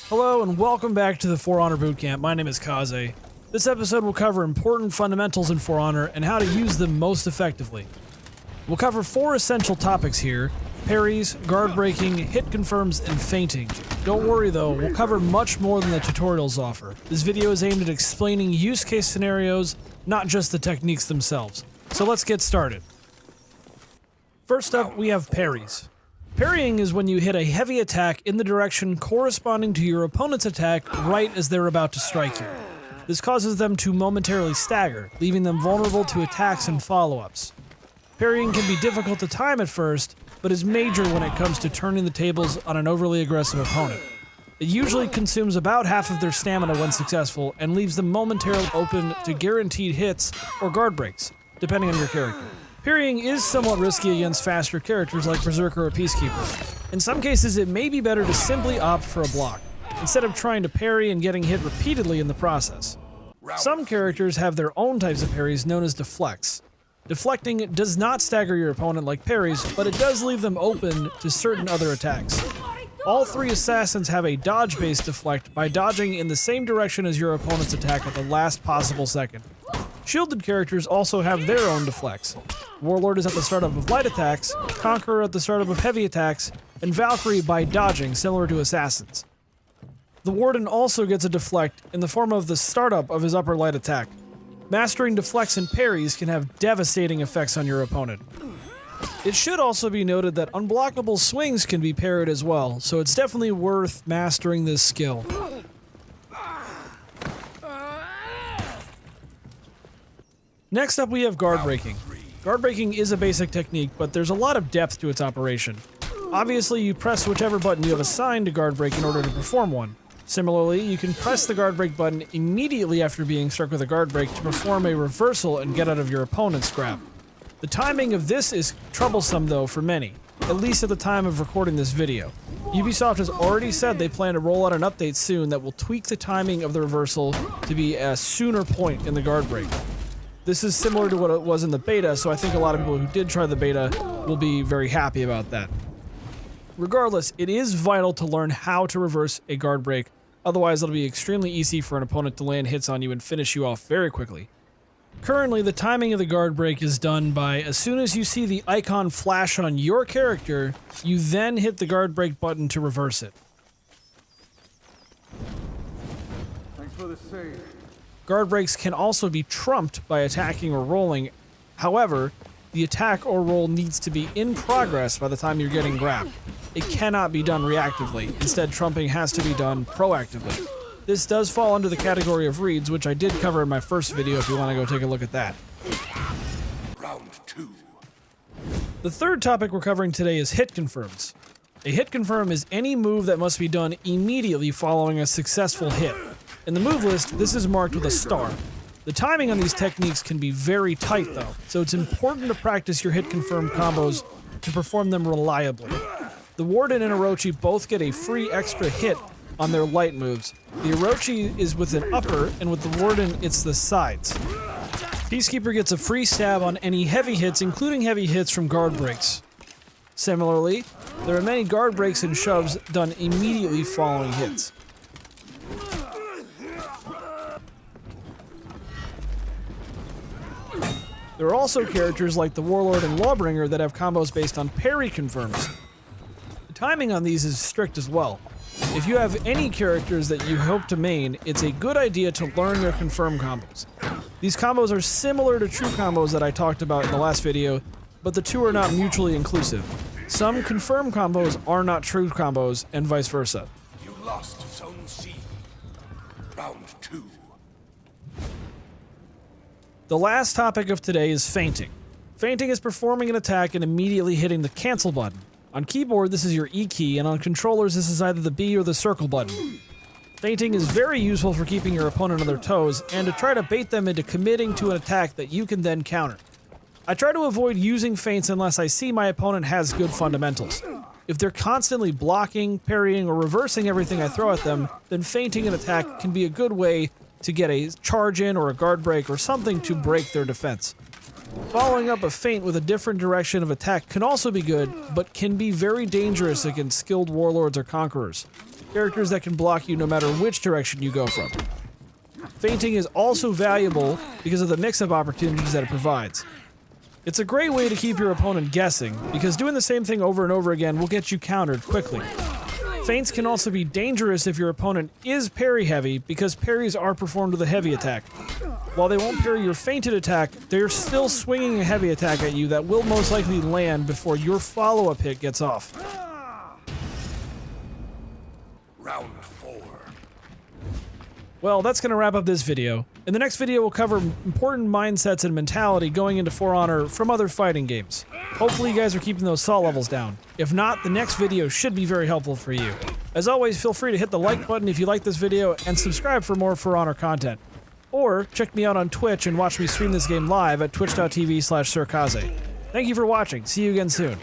Hello and welcome back to the For Honor Bootcamp. My name is Kaze. This episode will cover important fundamentals in For Honor and how to use them most effectively. We'll cover 4 essential topics here: parries, guard breaking, hit confirms, and feinting. Don't worry though, we'll cover much more than the tutorials offer. This video is aimed at explaining use case scenarios, not just the techniques themselves. So let's get started. First up, we have parries. Parrying is when you hit a heavy attack in the direction corresponding to your opponent's attack right as they're about to strike you. This causes them to momentarily stagger, leaving them vulnerable to attacks and follow-ups. Parrying can be difficult to time at first, but is major when it comes to turning the tables on an overly aggressive opponent. It usually consumes about half of their stamina when successful, and leaves them momentarily open to guaranteed hits or guard breaks, depending on your character. Parrying is somewhat risky against faster characters like Berserker or Peacekeeper. In some cases, it may be better to simply opt for a block, instead of trying to parry and getting hit repeatedly in the process. Some characters have their own types of parries known as deflects. Deflecting does not stagger your opponent like parries, but it does leave them open to certain other attacks. All 3 assassins have a dodge-based deflect by dodging in the same direction as your opponent's attack at the last possible second. Shielded characters also have their own deflects. Warlord is at the startup of light attacks, Conqueror at the startup of heavy attacks, and Valkyrie by dodging, similar to assassins. The Warden also gets a deflect in the form of the startup of his upper light attack. Mastering deflects and parries can have devastating effects on your opponent. It should also be noted that unblockable swings can be parried as well, so it's definitely worth mastering this skill. Next up we have guard breaking. Guard breaking is a basic technique, but there's a lot of depth to its operation. Obviously, you press whichever button you have assigned to guard break in order to perform one. Similarly, you can press the guard break button immediately after being struck with a guard break to perform a reversal and get out of your opponent's grab. The timing of this is troublesome though for many, at least at the time of recording this video. Ubisoft has already said they plan to roll out an update soon that will tweak the timing of the reversal to be a sooner point in the guard break. This is similar to what it was in the beta, so I think a lot of people who did try the beta will be very happy about that. Regardless, it is vital to learn how to reverse a guard break, otherwise it'll be extremely easy for an opponent to land hits on you and finish you off very quickly. Currently, the timing of the guard break is done by as soon as you see the icon flash on your character, you then hit the guard break button to reverse it. Thanks for the save. Guard breaks can also be trumped by attacking or rolling. However, the attack or roll needs to be in progress by the time you're getting grabbed. It cannot be done reactively. Instead, trumping has to be done proactively. This does fall under the category of reads, which I did cover in my first video if you want to go take a look at that. Round 2. The third topic we're covering today is hit confirms. A hit confirm is any move that must be done immediately following a successful hit. In the move list, this is marked with a star. The timing on these techniques can be very tight though, so it's important to practice your hit confirm combos to perform them reliably. The Warden and Orochi both get a free extra hit on their light moves. The Orochi is with an upper, and with the Warden it's the sides. Peacekeeper gets a free stab on any heavy hits, including heavy hits from guard breaks. Similarly, there are many guard breaks and shoves done immediately following hits. There are also characters like the Warlord and Lawbringer that have combos based on parry confirms. The timing on these is strict as well. If you have any characters that you hope to main, it's a good idea to learn their confirm combos. These combos are similar to true combos that I talked about in the last video, but the two are not mutually inclusive. Some confirm combos are not true combos, and vice versa. You lost Zone C. Round 2. The last topic of today is feinting. Feinting is performing an attack and immediately hitting the cancel button. On keyboard, this is your E key, and on controllers, this is either the B or the circle button. Feinting is very useful for keeping your opponent on their toes, and to try to bait them into committing to an attack that you can then counter. I try to avoid using feints unless I see my opponent has good fundamentals. If they're constantly blocking, parrying, or reversing everything I throw at them, then feinting an attack can be a good way to get a charge in or a guard break or something to break their defense. Following up a feint with a different direction of attack can also be good, but can be very dangerous against skilled warlords or conquerors, characters that can block you no matter which direction you go from. Feinting is also valuable because of the mix-up opportunities that it provides. It's a great way to keep your opponent guessing, because doing the same thing over and over again will get you countered quickly. Feints can also be dangerous if your opponent is parry heavy, because parries are performed with a heavy attack. While they won't parry your feinted attack, they're still swinging a heavy attack at you that will most likely land before your follow-up hit gets off. Round 4. Well, that's going to wrap up this video. In the next video, we'll cover important mindsets and mentality going into For Honor from other fighting games. Hopefully you guys are keeping those salt levels down. If not, the next video should be very helpful for you. As always, feel free to hit the like button if you like this video, and subscribe for more For Honor content. Or check me out on Twitch and watch me stream this game live at twitch.tv/SirKaze. Thank you for watching. See you again soon.